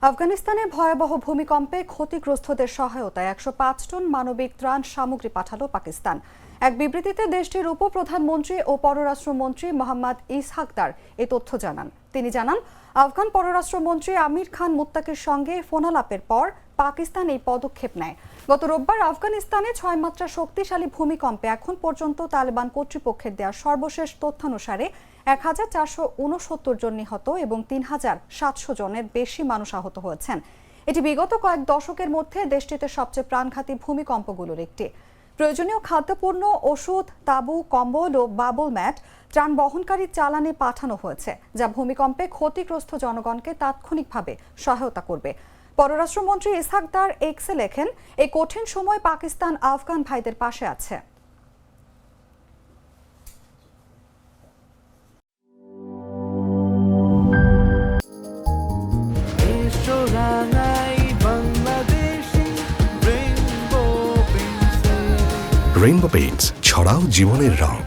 আফগানিস্তানে ভয়াবহ ভূমিকম্পে ক্ষতিগ্রস্তদের সহায়তায় ১০৫ টন মানবিক ত্রাণ সামগ্রী পাঠালো পাকিস্তান। এক বিবৃতিতে দেশটির উপপ্রধানমন্ত্রী ও পররাষ্ট্রমন্ত্রী মোহাম্মদ ইসহাকদার এই তথ্য জানান। তিনি জানান, আফগান পররাষ্ট্রমন্ত্রী আমির খান মুত্তাকির সঙ্গে ফোনালাপের পর পাকিস্তান এই পদক্ষেপ নেয়। গত রোববার আফগানিস্তানে ৬ মাত্রা শক্তিশালী ভূমিকম্পে এখন পর্যন্ত তালেবান কর্তৃপক্ষের দেওয়া সর্বশেষ তথ্যানুসারে ১,৪৬৯ জন নিহত এবং ৩,৭০০ জনের বেশি মানুষ আহত হয়েছেন। এটি বিগত কয়েক দশকের মধ্যে দেশটিতে সবচেয়ে প্রাণঘাতী ভূমিকম্পগুলোর একটি। প্রয়োজনীয় খাদ্যপণ্য, ওষুধ, তাঁবু, কম্বল ও বাবল ম্যাট, ত্রাণ বহনকারী চালানে পাঠানো হয়েছে, যা ভূমিকম্পে ক্ষতিগ্রস্ত জনগণকে তাৎক্ষণিকভাবে সহায়তা করবে। পররাষ্ট্রমন্ত্রী ইসহাকদার এক্সে লেখেন, এই কঠিন সময় পাকিস্তান আফগান ভাইদের পাশে আছে। রেইনবো পেইন্টস, ছড়াও জীবনের রং।